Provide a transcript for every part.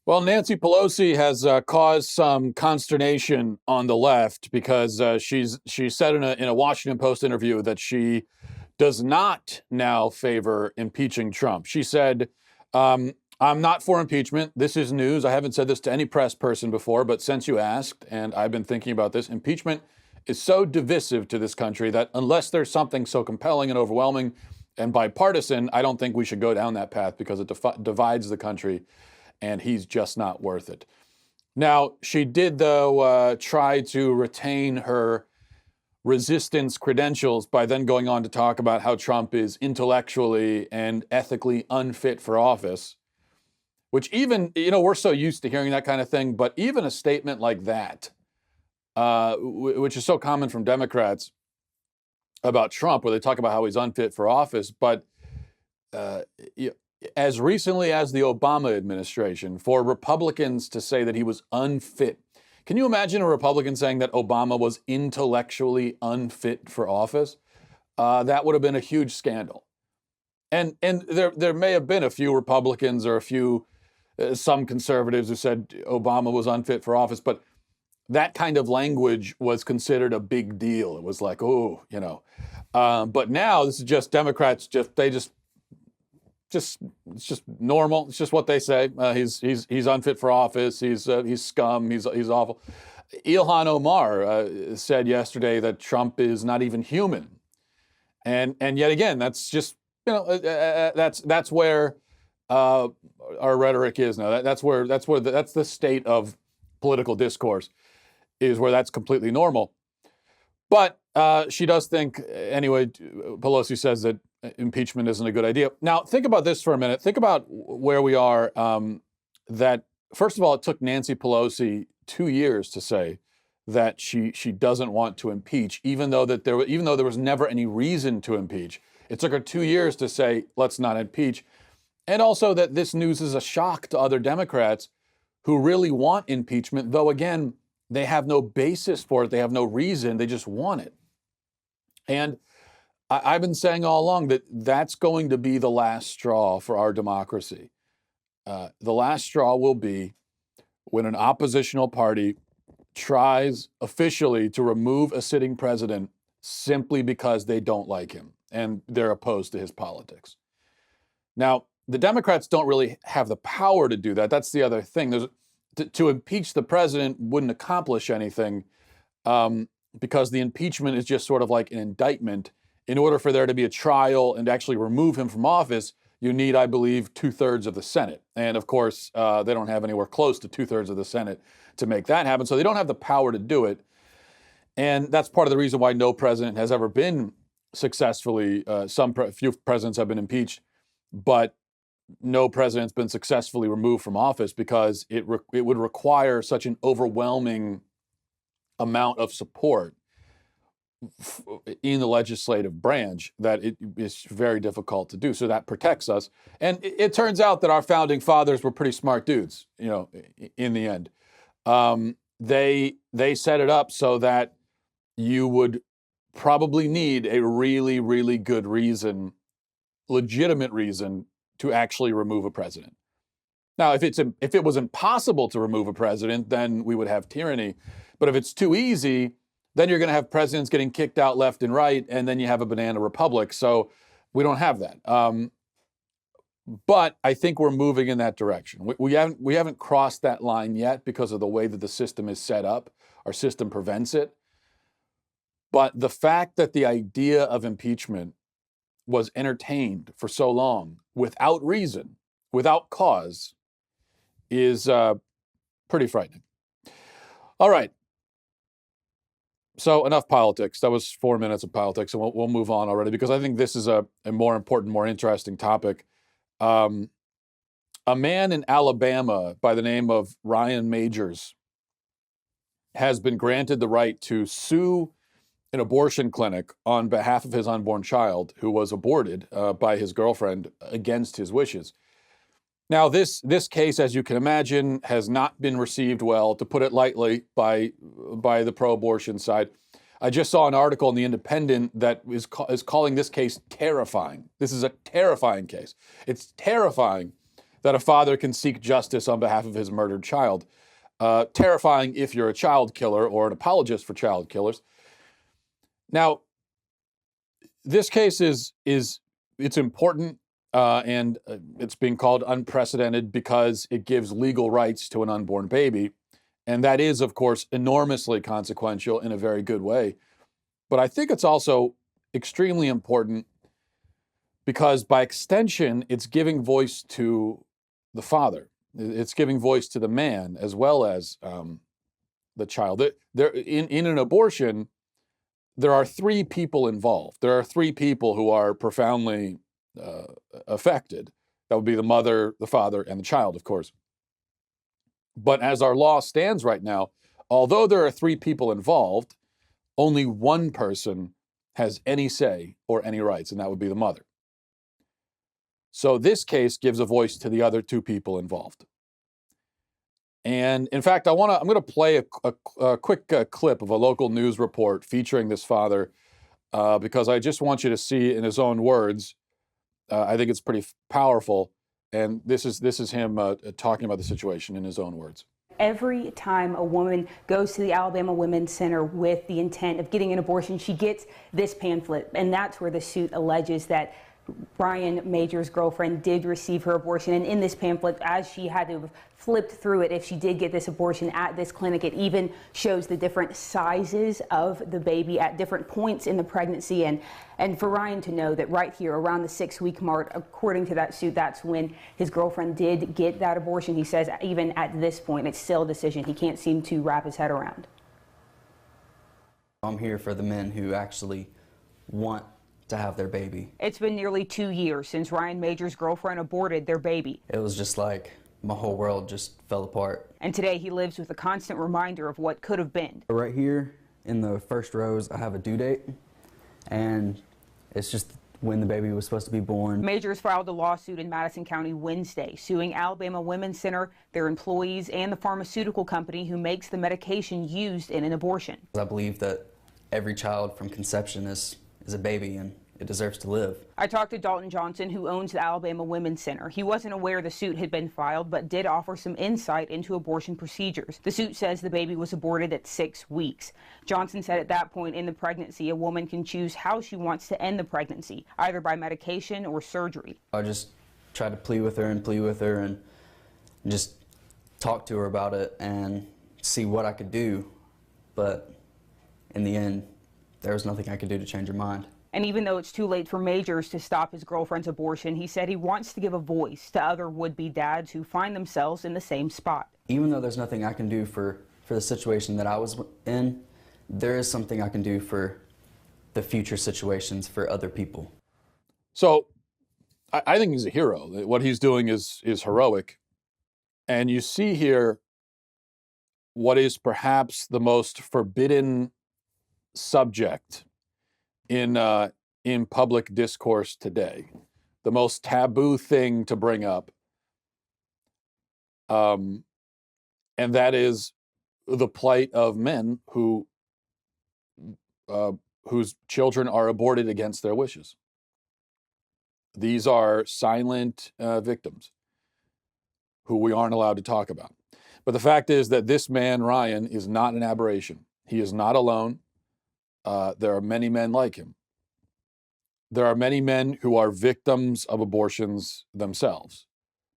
Well, Nancy Pelosi has caused some consternation on the left because she said in a Washington Post interview that she does not now favor impeaching Trump. She said, "I'm not for impeachment. This is news. I haven't said this to any press person before, but since you asked, and I've been thinking about this, impeachment is so divisive to this country that unless there's something so compelling and overwhelming and bipartisan, I don't think we should go down that path because it divides the country." And he's just not worth it. Now, she did, though, try to retain her resistance credentials by then going on to talk about how Trump is intellectually and ethically unfit for office, which even, we're so used to hearing that kind of thing, but even a statement like that, which is so common from Democrats about Trump, where they talk about how he's unfit for office, but as recently as the Obama administration, for Republicans to say that he was unfit. Can you imagine a Republican saying that Obama was intellectually unfit for office? That would have been a huge scandal. And there may have been a few Republicans or some conservatives who said Obama was unfit for office, but that kind of language was considered a big deal. It was like, but now this is just Democrats. It's just normal. It's just what they say. He's unfit for office. He's scum. He's awful. Ilhan Omar said yesterday that Trump is not even human, and yet again, that's just that's where our rhetoric is now. That's the state of political discourse, is where that's completely normal. But she does think anyway. Pelosi says that impeachment isn't a good idea. Now, think about this for a minute. Think about where we are. That first of all, it took Nancy Pelosi 2 years to say that she doesn't want to impeach, even though there was never any reason to impeach. It took her 2 years to say let's not impeach, and also that this news is a shock to other Democrats who really want impeachment, though again they have no basis for it. They have no reason. They just want it. And I've been saying all along that that's going to be the last straw for our democracy. The last straw will be when an oppositional party tries officially to remove a sitting president simply because they don't like him and they're opposed to his politics. Now, the Democrats don't really have the power to do that. That's the other thing. To impeach the president wouldn't accomplish anything because the impeachment is just sort of like an indictment. In order for there to be a trial and actually remove him from office, you need, I believe, 2/3 of the Senate. And of course, they don't have anywhere close to 2/3 of the Senate to make that happen. So they don't have the power to do it. And that's part of the reason why no president has ever been successfully, few presidents have been impeached, but no president's been successfully removed from office because it would require such an overwhelming amount of support in the legislative branch that it is very difficult to do. So that protects us. And it turns out that our founding fathers were pretty smart dudes, in the end. They set it up so that you would probably need a really, really good reason, legitimate reason, to actually remove a president. Now, if it was impossible to remove a president, then we would have tyranny. But if it's too easy, then you're going to have presidents getting kicked out left and right, and then you have a banana republic. So we don't have that. But I think we're moving in that direction. We haven't crossed that line yet because of the way that the system is set up. Our system prevents it. But the fact that the idea of impeachment was entertained for so long without reason, without cause, is pretty frightening. All right. So enough politics. That was 4 minutes of politics, and we'll move on already because I think this is a more important, more interesting topic. A man in Alabama by the name of Ryan Majors has been granted the right to sue an abortion clinic on behalf of his unborn child who was aborted by his girlfriend against his wishes. Now, this case, as you can imagine, has not been received well, to put it lightly, by the pro-abortion side. I just saw an article in The Independent that is calling this case terrifying. This is a terrifying case. It's terrifying that a father can seek justice on behalf of his murdered child. Terrifying if you're a child killer or an apologist for child killers. Now, this case it's important, and it's being called unprecedented because it gives legal rights to an unborn baby. And that is, of course, enormously consequential in a very good way. But I think it's also extremely important because by extension, it's giving voice to the father. It's giving voice to the man as well as the child. In an abortion, there are three people involved. There are three people who are profoundly affected. That would be the mother, the father, and the child, of course. But as our law stands right now, although there are three people involved, only one person has any say or any rights, and that would be the mother. So this case gives a voice to the other two people involved. And in fact, I'm going to play a quick clip of a local news report featuring this father because I just want you to see in his own words. I think it's pretty powerful. And this is him talking about the situation in his own words. Every time a woman goes to the Alabama Women's Center with the intent of getting an abortion, she gets this pamphlet. And that's where the suit alleges that Ryan Major's girlfriend did receive her abortion. And in this pamphlet, as she had to have flipped through it, if she did get this abortion at this clinic, it even shows the different sizes of the baby at different points in the pregnancy. And for Ryan to know that right here around the 6-week mark, according to that suit, that's when his girlfriend did get that abortion. He says even at this point, it's still a decision he can't seem to wrap his head around. I'm here for the men who actually want to have their baby. It's been nearly 2 years since Ryan Major's girlfriend aborted their baby. It was just like my whole world just fell apart. And today he lives with a constant reminder of what could have been. Right here in the first rows, I have a due date, and it's just when the baby was supposed to be born. Majors filed a lawsuit in Madison County Wednesday, suing Alabama Women's Center, their employees, and the pharmaceutical company who makes the medication used in an abortion. I believe that every child from conception is a baby and it deserves to live. I talked to Dalton Johnson, who owns the Alabama Women's Center. He wasn't aware the suit had been filed, but did offer some insight into abortion procedures. The suit says the baby was aborted at 6 weeks. Johnson said at that point in the pregnancy, a woman can choose how she wants to end the pregnancy, either by medication or surgery. I just tried to plead with her and just talk to her about it and see what I could do. But in the end, there was nothing I could do to change her mind. And even though it's too late for Majors to stop his girlfriend's abortion, he said he wants to give a voice to other would-be dads who find themselves in the same spot. Even though there's nothing I can do for the situation that I was in, there is something I can do for the future situations for other people. So I think he's a hero. What he's doing is heroic. And you see here what is perhaps the most forbidden subject in public discourse today, the most taboo thing to bring up, and that is the plight of men whose children are aborted against their wishes. These are silent victims who we aren't allowed to talk about. But the fact is that this man, Ryan, is not an aberration. He is not alone. There are many men like him. There are many men who are victims of abortions themselves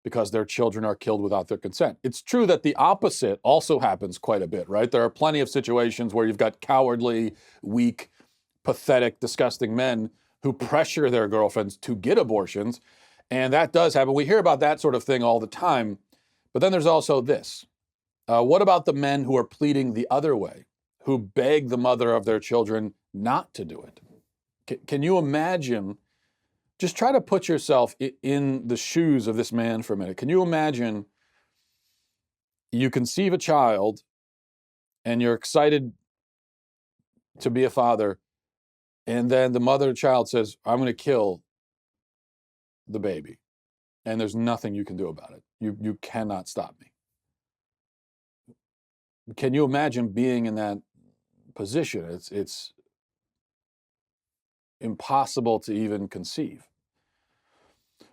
because their children are killed without their consent. It's true that the opposite also happens quite a bit, right? There are plenty of situations where you've got cowardly, weak, pathetic, disgusting men who pressure their girlfriends to get abortions, and that does happen. We hear about that sort of thing all the time, but then there's also this. What about the men who are pleading the other way, who beg the mother of their children not to do it? Can you imagine, just try to put yourself in the shoes of this man for a minute. Can you imagine you conceive a child and you're excited to be a father, and then the mother of the child says, I'm going to kill the baby, and there's nothing you can do about it. You cannot stop me. Can you imagine being in that position? It's impossible to even conceive.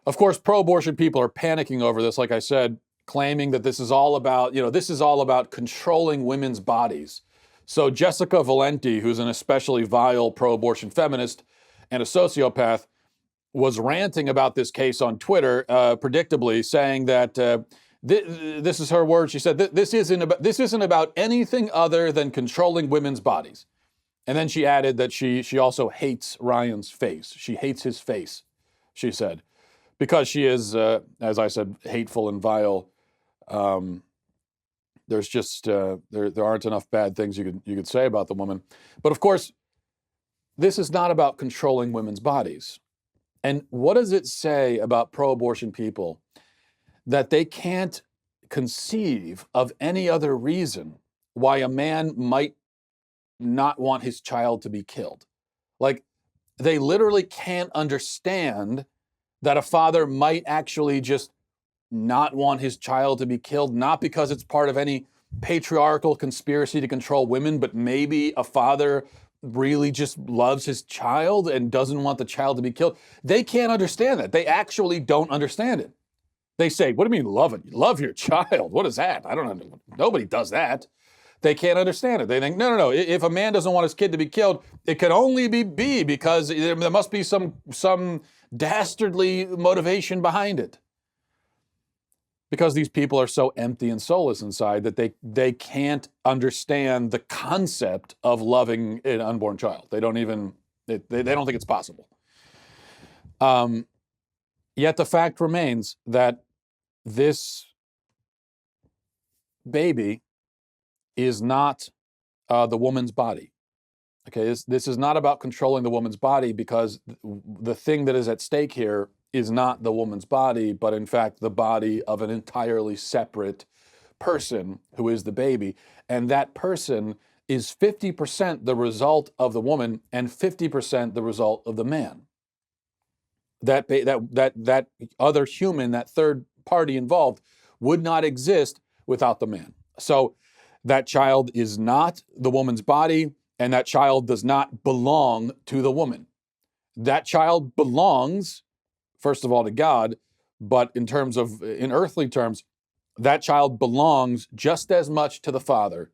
Of course, pro-abortion people are panicking over this, like I said, claiming that this is all about, this is all about controlling women's bodies. So Jessica Valenti, who's an especially vile pro-abortion feminist and a sociopath, was ranting about this case on Twitter, predictably, saying that this is her word. She said, this isn't about anything other than controlling women's bodies. And then she added that she also hates Ryan's face. She hates his face, she said, because she is, as I said, hateful and vile. There's just there aren't enough bad things you could say about the woman. But of course, this is not about controlling women's bodies. And what does it say about pro-abortion people that they can't conceive of any other reason why a man might not want his child to be killed? Like, they literally can't understand that a father might actually just not want his child to be killed, not because it's part of any patriarchal conspiracy to control women, but maybe a father really just loves his child and doesn't want the child to be killed. They can't understand that. They actually don't understand it. They say, what do you mean love it? You love your child. What is that? I don't know. Nobody does that. They can't understand it. They think, no. If a man doesn't want his kid to be killed, it can only be B because there must be some dastardly motivation behind it. Because these people are so empty and soulless inside that they can't understand the concept of loving an unborn child. They don't think it's possible. Yet the fact remains that this baby is not the woman's body. Okay, this is not about controlling the woman's body, because the thing that is at stake here is not the woman's body, but in fact the body of an entirely separate person who is the baby. And that person is 50% the result of the woman and 50% the result of the man. That other human, that third party involved, would not exist without the man. So that child is not the woman's body, and that child does not belong to the woman. That child belongs, first of all, to God, but in earthly terms, that child belongs just as much to the father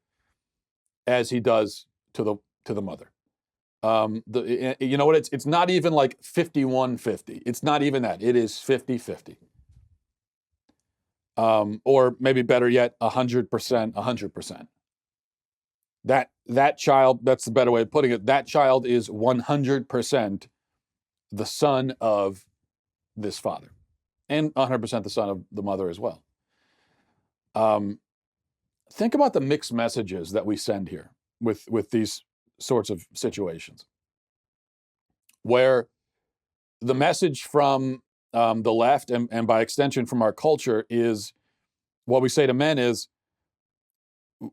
as he does to the mother. You know what? It's not even like 51-50. It's not even that. It is 50-50. Or maybe better yet, 100%, 100%. That child, that's the better way of putting it, that child is 100% the son of this father, and 100% the son of the mother as well. Think about the mixed messages that we send here with these sorts of situations, where the message from the left and by extension from our culture is, what we say to men is,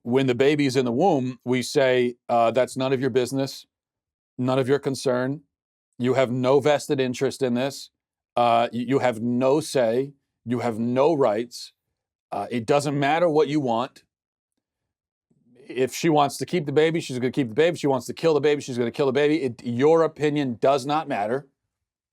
when the baby's in the womb, we say, that's none of your business, none of your concern. You have no vested interest in this. You have no say. You have no rights. It doesn't matter what you want. If she wants to keep the baby, she's going to keep the baby. If she wants to kill the baby, she's going to kill the baby. Your opinion does not matter.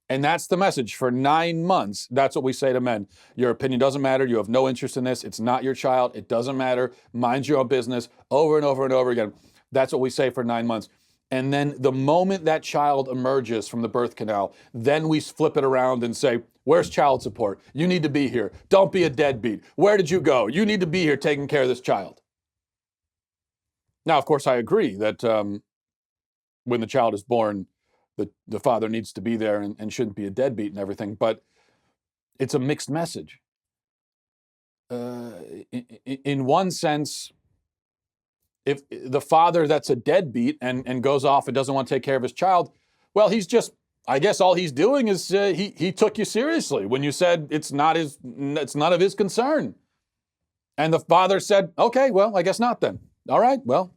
And that's the message for 9 months. That's what we say to men. Your opinion doesn't matter. You have no interest in this. It's not your child. It doesn't matter. Mind your own business, over and over and over again. That's what we say for 9 months. And then the moment that child emerges from the birth canal, then we flip it around and say, where's child support? You need to be here. Don't be a deadbeat. Where did you go? You need to be here taking care of this child. Now, of course, I agree that when the child is born, the father needs to be there and shouldn't be a deadbeat and everything, but it's a mixed message. In one sense, if the father that's a deadbeat and goes off and doesn't want to take care of his child, well, he's just, I guess all he's doing is he took you seriously when you said it's none of his concern. And the father said, okay, well, I guess not then. All right, well,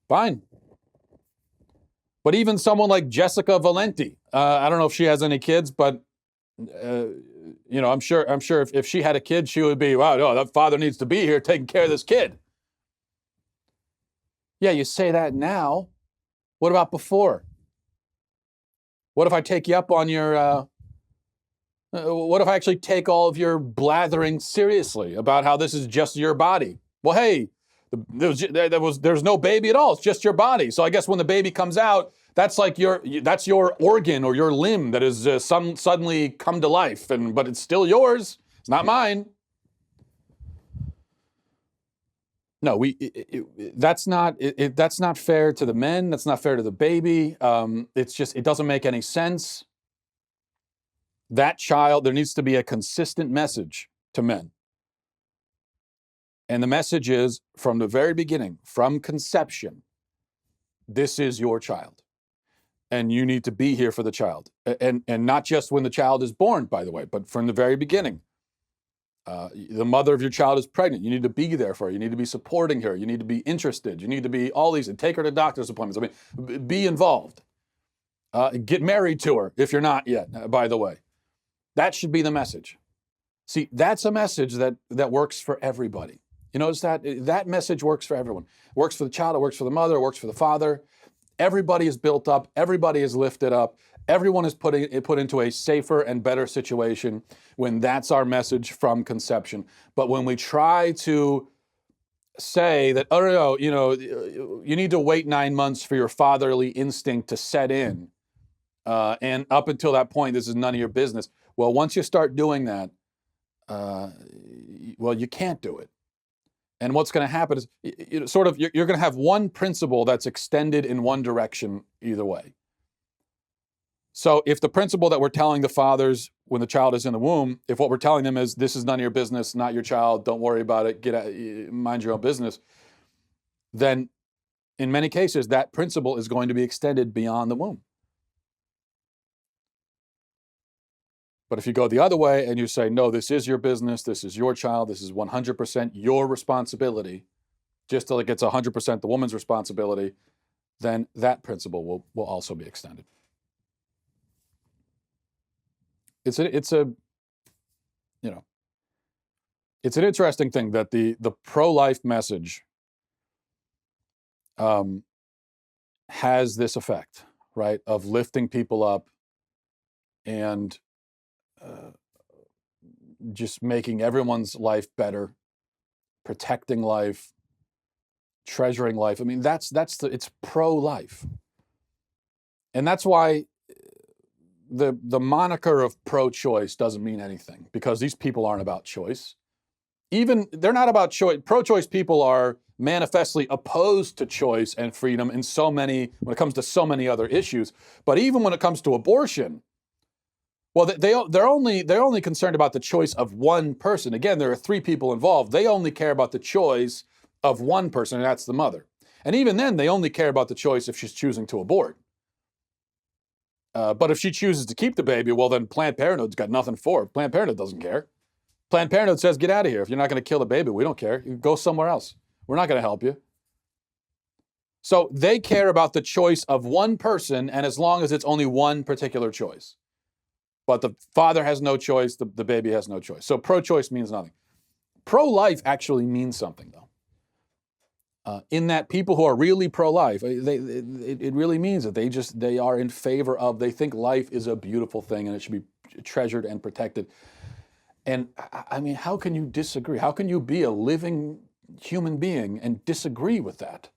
fine. But even someone like Jessica Valenti, I don't know if she has any kids, but I'm sure if she had a kid, she would be, wow, no, that father needs to be here taking care of this kid. Yeah, you say that now. What about before? What if I take you up on your What if I actually take all of your blathering seriously about how this is just your body? Well, hey, there's no baby at all. It's just your body. So I guess when the baby comes out, that's like that's your organ or your limb that is suddenly come to life, but it's still yours. It's not mine. No, that's not fair to the men. That's not fair to the baby. It doesn't make any sense. That child, there needs to be a consistent message to men. And the message is from the very beginning, from conception, this is your child. And you need to be here for the child. And not just when the child is born, by the way, but from the very beginning. The mother of your child is pregnant. You need to be there for her. You need to be supporting her. You need to be interested. You need to be all these, and take her to doctor's appointments. I mean, be involved. Get married to her if you're not yet, by the way. That should be the message. See, that's a message that works for everybody. You notice that message works for everyone. It works for the child, it works for the mother, it works for the father. Everybody is built up, everybody is lifted up, everyone is put into a safer and better situation when that's our message from conception. But when we try to say that, oh no, you need to wait 9 months for your fatherly instinct to set in, and up until that point, this is none of your business. Well, once you start doing that, you can't do it. And what's going to happen is, you're going to have one principle that's extended in one direction either way. So if the principle that we're telling the fathers when the child is in the womb, if what we're telling them is, this is none of your business, not your child, don't worry about it, mind your own business, then in many cases, that principle is going to be extended beyond the womb. But if you go the other way and you say, no, this is your business, this is your child, this is 100% your responsibility, just till it gets 100% the woman's responsibility, then that principle will also be extended. It's an interesting thing that the pro-life message has this effect, right, of lifting people up and just making everyone's life better, protecting life, treasuring life. I mean, it's pro-life. And that's why the moniker of pro-choice doesn't mean anything, because these people aren't about choice. Even they're not about choice. Pro-choice people are manifestly opposed to choice and freedom when it comes to so many other issues. But even when it comes to abortion, well, they're only concerned about the choice of one person. Again, there are 3 people involved. They only care about the choice of one person, and that's the mother. And even then, they only care about the choice if she's choosing to abort. But if she chooses to keep the baby, well, then Planned Parenthood's got nothing for it. Planned Parenthood doesn't care. Planned Parenthood says, get out of here. If you're not going to kill the baby, we don't care. You go somewhere else. We're not going to help you. So they care about the choice of one person, and as long as it's only one particular choice. But the father has no choice, the baby has no choice. So pro-choice means nothing. Pro-life actually means something, though. In that people who are really pro-life, it really means that they are in favor of, they think life is a beautiful thing and it should be treasured and protected. And I mean, how can you disagree? How can you be a living human being and disagree with that?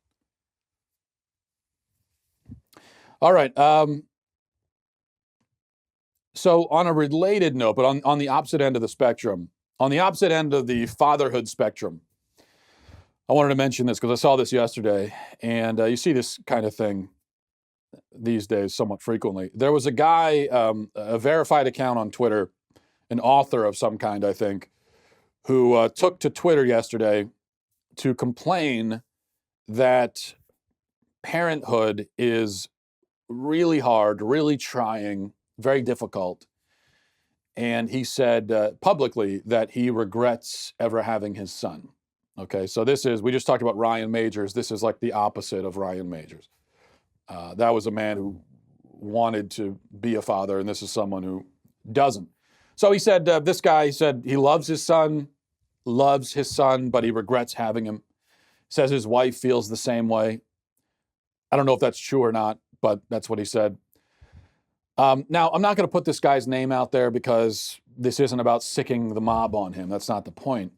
All right. So on a related note, but on the opposite end of the spectrum, on the opposite end of the fatherhood spectrum, I wanted to mention this because I saw this yesterday, and you see this kind of thing these days somewhat frequently. There was a guy, a verified account on Twitter, an author of some kind, I think, who took to Twitter yesterday to complain that parenthood is really hard, really trying, very difficult. And he said publicly that he regrets ever having his son. Okay, so we just talked about Ryan Majors. This is like the opposite of Ryan Majors. That was a man who wanted to be a father, and this is someone who doesn't. So he said, this guy said he loves his son, but he regrets having him. Says his wife feels the same way. I don't know if that's true or not, but that's what he said. Now, I'm not going to put this guy's name out there because this isn't about sicking the mob on him. That's not the point.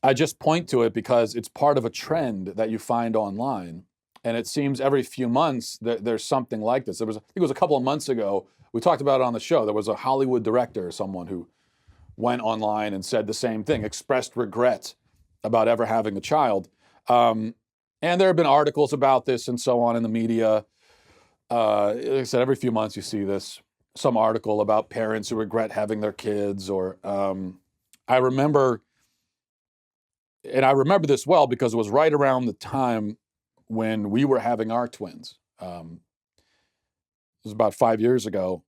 I just point to it because it's part of a trend that you find online. And it seems every few months that there's something like this. I think it was a couple of months ago, we talked about it on the show. There was a Hollywood director or someone who went online and said the same thing, expressed regret about ever having a child. And there have been articles about this and so on in the media. Like I said, every few months you see this, some article about parents who regret having their kids. Or I remember this well because it was right around the time when we were having our twins. It was about 5 years ago.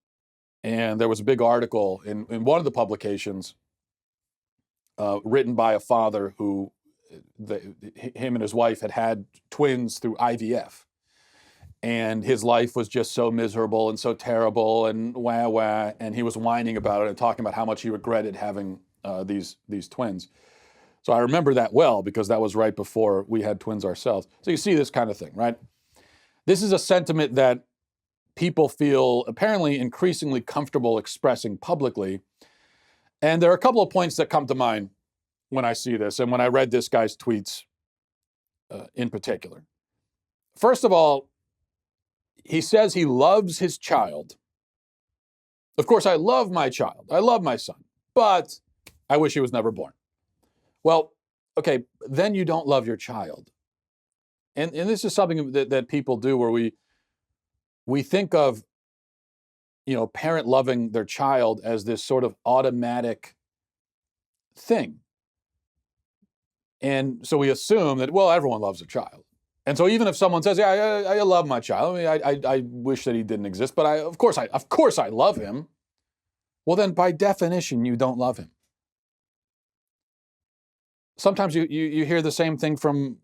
And there was a big article in one of the publications written by a father who, him and his wife had twins through IVF. And his life was just so miserable and so terrible and wah. And he was whining about it and talking about how much he regretted having these twins. So I remember that well because that was right before we had twins ourselves. So you see this kind of thing, right? This is a sentiment that people feel apparently increasingly comfortable expressing publicly. And there are a couple of points that come to mind when I see this and when I read this guy's tweets in particular. First of all, he says he loves his child. Of course, I love my child. I love my son, but I wish he was never born. Well, okay, then you don't love your child. And this is something that people do where we think of, parent loving their child as this sort of automatic thing. And so we assume that, well, everyone loves a child. And so even if someone says, yeah, I love my child, I mean, I wish that he didn't exist, but of course I love him. Well, then by definition, you don't love him. Sometimes you hear the same thing from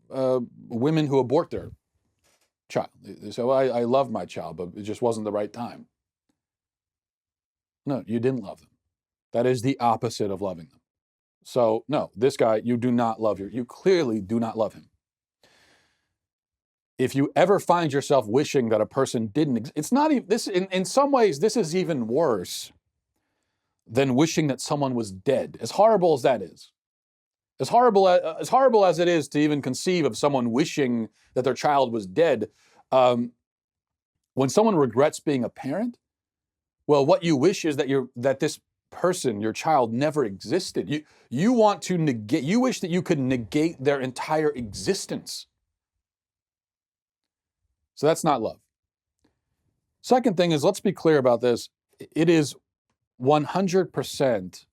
women who abort their child. They say, well, I love my child, but it just wasn't the right time. No, you didn't love them. That is the opposite of loving them. So no, this guy, you do not love you clearly do not love him. If you ever find yourself wishing that a person didn't, it's not even this. In some ways, this is even worse than wishing that someone was dead. As horrible as that is, as horrible as it is to even conceive of someone wishing that their child was dead. When someone regrets being a parent, well, what you wish is that this person, your child, never existed. You want to negate. You wish that you could negate their entire existence. So that's not love. Second thing is, let's be clear about this. It is 100%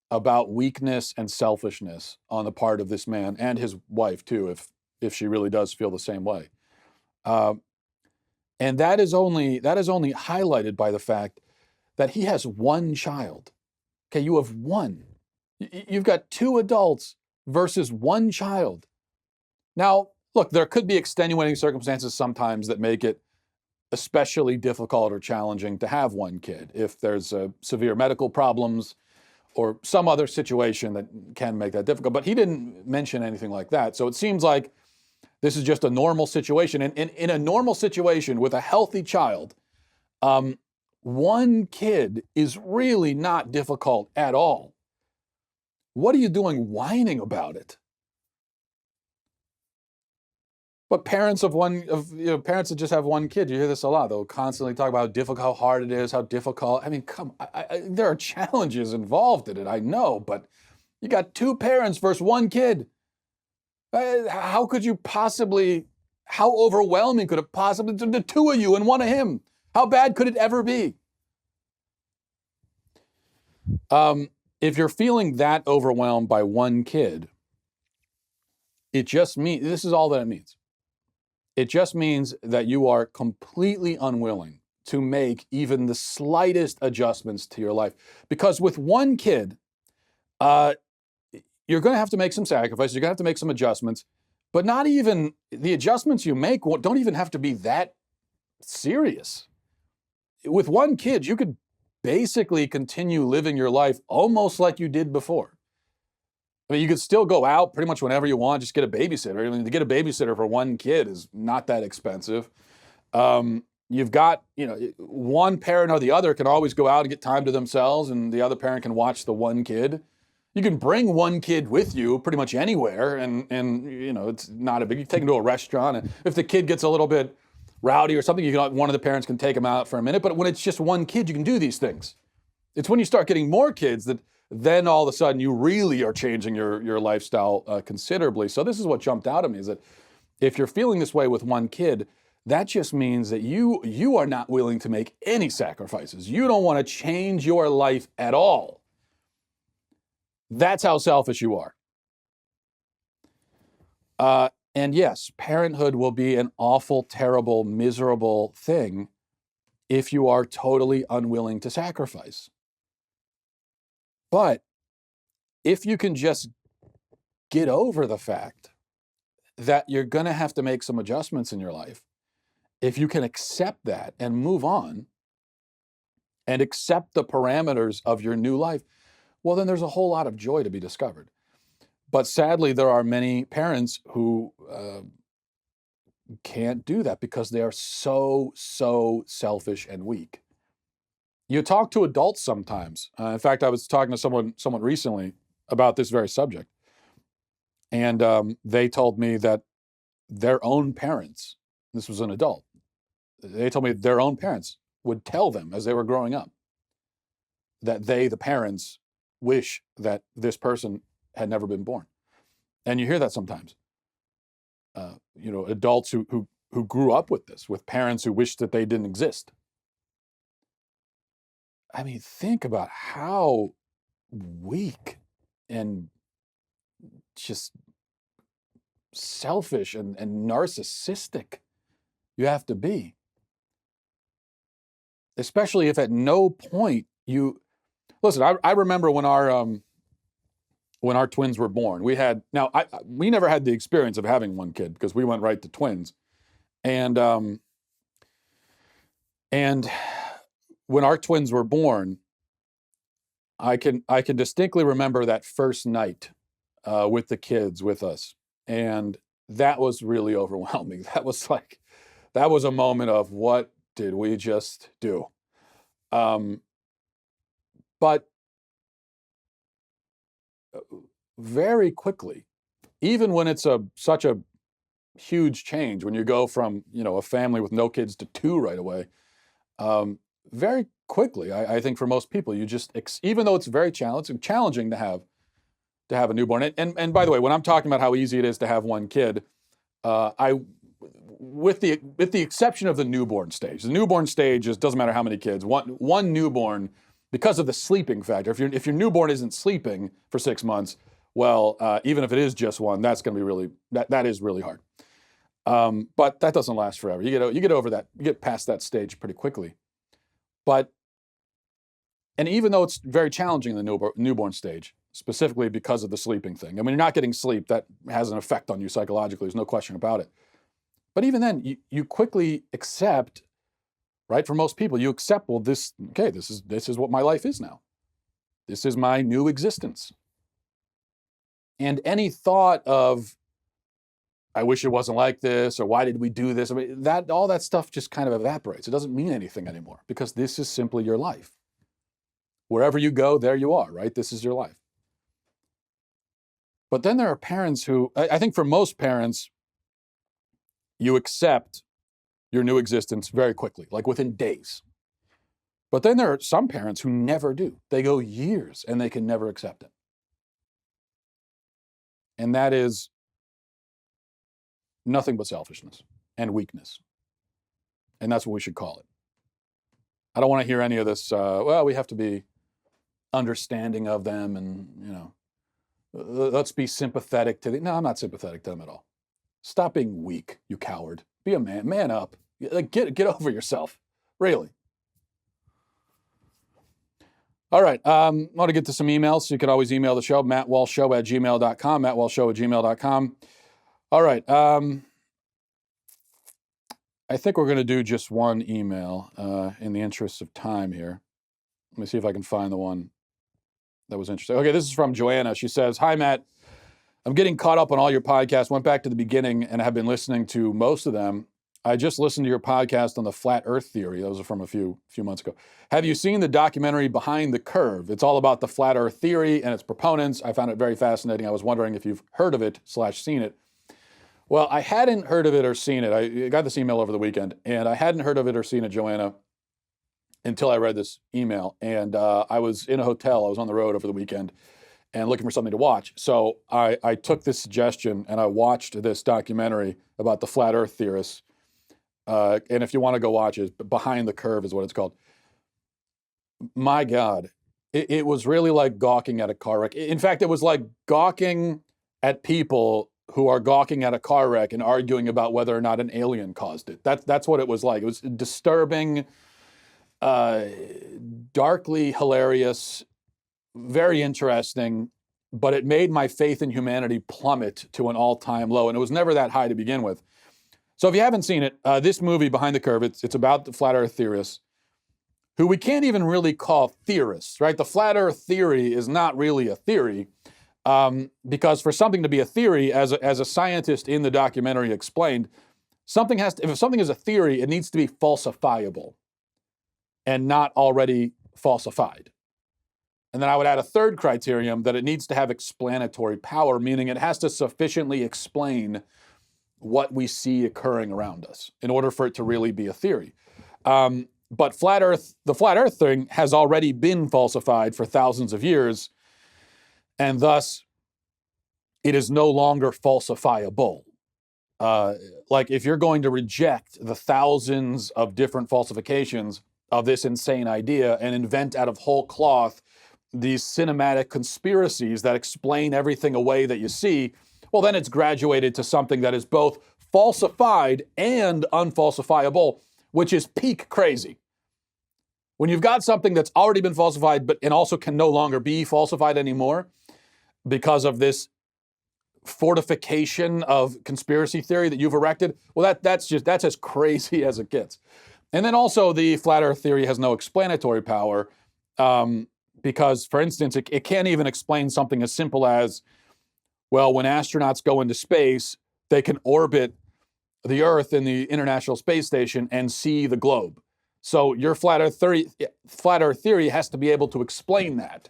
about weakness and selfishness on the part of this man and his wife too, if she really does feel the same way. And that is only highlighted by the fact that he has one child. Okay, you have one. You've got two adults versus one child. Now, look, there could be extenuating circumstances sometimes that make it especially difficult or challenging to have one kid. If there's severe medical problems or some other situation that can make that difficult. But he didn't mention anything like that. So it seems like this is just a normal situation. And in a normal situation with a healthy child, one kid is really not difficult at all. What are you doing whining about it? But parents parents that just have one kid, you hear this a lot. They'll constantly talk about how hard it is, how difficult. I mean, there are challenges involved in it, I know, but you got two parents versus one kid. How overwhelming could it possibly be? The two of you and one of him. How bad could it ever be? If you're feeling that overwhelmed by one kid, it just means, this is all that it means. It just means that you are completely unwilling to make even the slightest adjustments to your life. Because with one kid, you're going to have to make some sacrifices. You're going to have to make some adjustments. But not even the adjustments you make don't even have to be that serious. With one kid, you could basically continue living your life almost like you did before. I mean, you could still go out pretty much whenever you want, just get a babysitter. I mean, to get a babysitter for one kid is not that expensive. you've got, one parent or the other can always go out and get time to themselves, and the other parent can watch the one kid. You can bring one kid with you pretty much anywhere, and it's not a big. You take them to a restaurant, and if the kid gets a little bit rowdy or something, one of the parents can take them out for a minute. But when it's just one kid, you can do these things. It's when you start getting more kids that then all of a sudden you really are changing your lifestyle considerably. So this is what jumped out at me, is that if you're feeling this way with one kid, that just means that you are not willing to make any sacrifices. You don't want to change your life at all. That's how selfish you are. And yes, parenthood will be an awful, terrible, miserable thing if you are totally unwilling to sacrifice. But if you can just get over the fact that you're going to have to make some adjustments in your life, if you can accept that and move on and accept the parameters of your new life, well, then there's a whole lot of joy to be discovered. But sadly, there are many parents who can't do that because they are so selfish and weak. You talk to adults sometimes. In fact, I was talking to someone recently about this very subject. And they told me that their own parents, this was an adult, they told me their own parents would tell them as they were growing up that they, the parents, wish that this person had never been born. And you hear that sometimes. Adults who grew up with this, with parents who wish that they didn't exist. I mean, think about how weak and just selfish and narcissistic you have to be. Especially if at no point you... Listen, I remember when our twins were born, we never had the experience of having one kid because we went right to twins. And when our twins were born, I can distinctly remember that first night with the kids with us. And that was really overwhelming. That was a moment of, what did we just do? But very quickly, even when it's such a huge change, when you go from a family with no kids to 2 right away, very quickly, I think for most people, you just, even though it's very challenging to have a newborn. And by the way, when I'm talking about how easy it is to have one kid, with the exception of the newborn stage. The newborn stage doesn't matter how many kids. One newborn, because of the sleeping factor. If your newborn isn't sleeping for 6 months, well, even if it is just one, that's going to be really that is really hard. But that doesn't last forever. You get over that. You get past that stage pretty quickly. And even though it's very challenging in the newborn stage, specifically because of the sleeping thing. And when you're not getting sleep, that has an effect on you psychologically. There's no question about it. But even then, you quickly accept, right? For most people, you accept, well, this is what my life is now. This is my new existence. And any thought of, I wish it wasn't like this, or why did we do this? I mean, all that stuff just kind of evaporates. It doesn't mean anything anymore because this is simply your life. Wherever you go, there you are, right? This is your life. But then there are parents who, I think for most parents, you accept your new existence very quickly, like within days. But then there are some parents who never do. They go years and they can never accept it. And that is nothing but selfishness and weakness. And that's what we should call it. I don't want to hear any of this, we have to be understanding of them and, let's be sympathetic to them. No, I'm not sympathetic to them at all. Stop being weak, you coward. Be a man. Man up. Get over yourself. Really. All right. I want to get to some emails. So you can always email the show, mattwalshshow@gmail.com, mattwalshshow@gmail.com. All right. I think we're going to do just one email in the interest of time here. Let me see if I can find the one that was interesting. Okay, this is from Joanna. She says, "Hi, Matt. I'm getting caught up on all your podcasts. Went back to the beginning and have been listening to most of them. I just listened to your podcast on the flat Earth theory. That was from a few months ago. Have you seen the documentary Behind the Curve? It's all about the flat Earth theory and its proponents. I found it very fascinating. I was wondering if you've heard of it / seen it. Well, I hadn't heard of it or seen it. I got this email over the weekend, and I hadn't heard of it or seen it, Joanna, until I read this email. And I was in a hotel. I was on the road over the weekend and looking for something to watch. So I took this suggestion and I watched this documentary about the flat Earth theorists. And if you want to go watch it, Behind the Curve is what it's called. My God, it was really like gawking at a car wreck. In fact, it was like gawking at people who are gawking at a car wreck and arguing about whether or not an alien caused it. That's what it was like. It was disturbing, darkly hilarious, very interesting, but it made my faith in humanity plummet to an all-time low, and it was never that high to begin with. So if you haven't seen it, this movie, Behind the Curve, it's about the flat Earth theorists, who we can't even really call theorists, right? The flat Earth theory is not really a theory, because for something to be a theory, as a scientist in the documentary explained, if something is a theory, it needs to be falsifiable and not already falsified. And then I would add a third criterion, that it needs to have explanatory power, meaning it has to sufficiently explain what we see occurring around us in order for it to really be a theory. But the flat Earth thing has already been falsified for thousands of years, and thus it is no longer falsifiable. Like if you're going to reject the thousands of different falsifications of this insane idea and invent out of whole cloth these cinematic conspiracies that explain everything away that you see, well, then it's graduated to something that is both falsified and unfalsifiable, which is peak crazy. When you've got something that's already been falsified, and also can no longer be falsified anymore because of this fortification of conspiracy theory that you've erected, well, that's as crazy as it gets. And then also the flat Earth theory has no explanatory power, because, for instance, it can't even explain something as simple as, well, when astronauts go into space, they can orbit the Earth in the International Space Station and see the globe. So your flat Earth theory has to be able to explain that.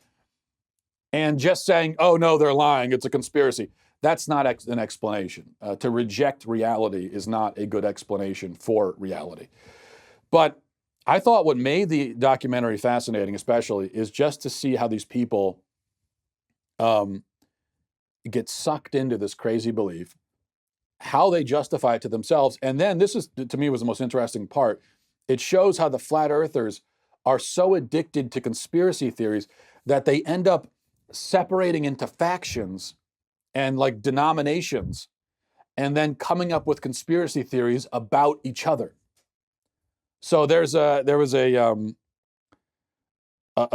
And just saying, oh, no, they're lying, it's a conspiracy, that's not an explanation. To reject reality is not a good explanation for reality. But I thought what made the documentary fascinating, especially, is just to see how these people get sucked into this crazy belief, how they justify it to themselves. And then this is, to me, was the most interesting part. It shows how the flat earthers are so addicted to conspiracy theories that they end up separating into factions and like denominations, and then coming up with conspiracy theories about each other. So there was a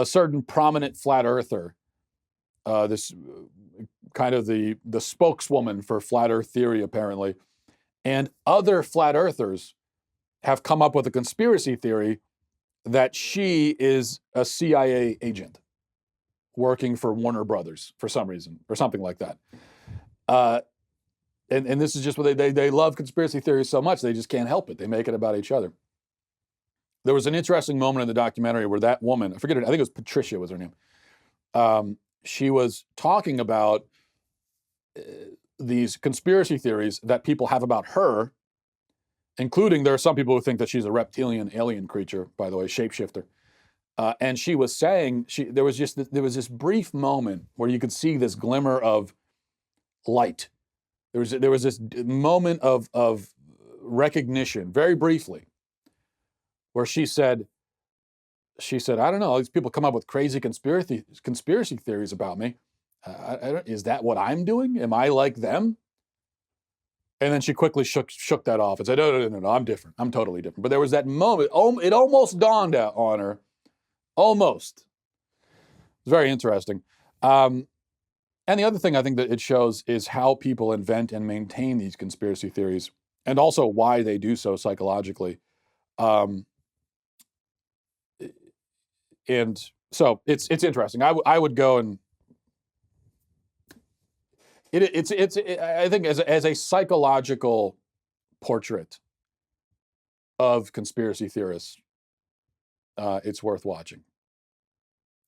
certain prominent flat earther, this kind of the spokeswoman for flat Earth theory, apparently, and other flat earthers have come up with a conspiracy theory that she is a CIA agent working for Warner Brothers for some reason, or something like that. And this is just what they love conspiracy theories so much, they just can't help it. They make it about each other. There was an interesting moment in the documentary where that woman, I forget her, I think it was Patricia was her name. She was talking about these conspiracy theories that people have about her, including there are some people who think that she's a reptilian alien creature, by the way, shapeshifter. And she was saying, there was this brief moment where you could see this glimmer of light. There was this moment of recognition, very briefly, where she said, I don't know, these people come up with crazy conspiracy theories about me. Is that what I'm doing? Am I like them? And then she quickly shook that off and said, no, I'm different. I'm totally different. But there was that moment, it almost dawned on her. Almost. It's very interesting. And the other thing I think that it shows is how people invent and maintain these conspiracy theories, and also why they do so psychologically. And so it's interesting. I would go and I think as a psychological portrait of conspiracy theorists, it's worth watching.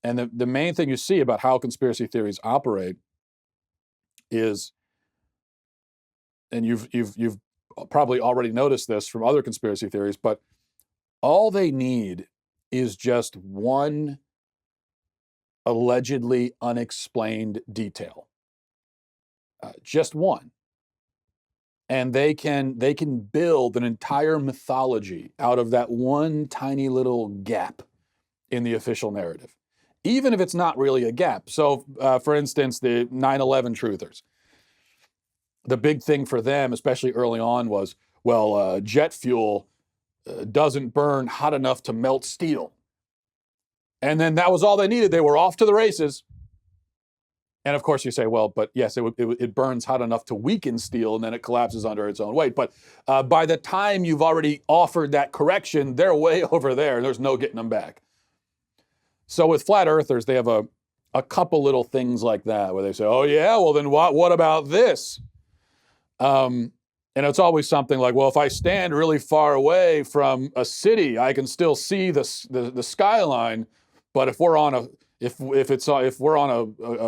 And the main thing you see about how conspiracy theories operate is, and you've probably already noticed this from other conspiracy theories, but all they need is just one allegedly unexplained detail. Just one. And they can build an entire mythology out of that one tiny little gap in the official narrative, even if it's not really a gap. So, for instance, the 9/11 truthers, the big thing for them, especially early on, was, well, jet fuel doesn't burn hot enough to melt steel. And then that was all they needed. They were off to the races. And of course you say, well, but yes, it burns hot enough to weaken steel, and then it collapses under its own weight. But by the time you've already offered that correction, they're way over there, and there's no getting them back. So with flat earthers, they have a couple little things like that where they say, oh yeah, well then what about this? And it's always something like, well, if I stand really far away from a city, I can still see the skyline. But if we're on a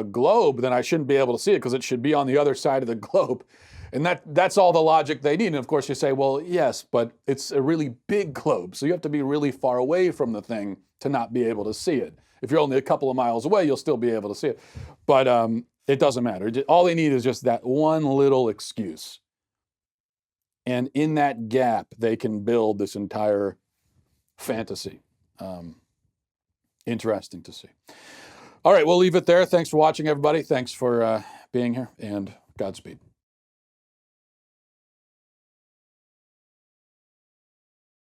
globe, then I shouldn't be able to see it because it should be on the other side of the globe. And that's all the logic they need. And of course you say, well, yes, but it's a really big globe. So you have to be really far away from the thing to not be able to see it. If you're only a couple of miles away, you'll still be able to see it. But it doesn't matter. All they need is just that one little excuse. And in that gap, they can build this entire fantasy. Interesting to see. All right, we'll leave it there. Thanks for watching, everybody. Thanks for being here, and Godspeed.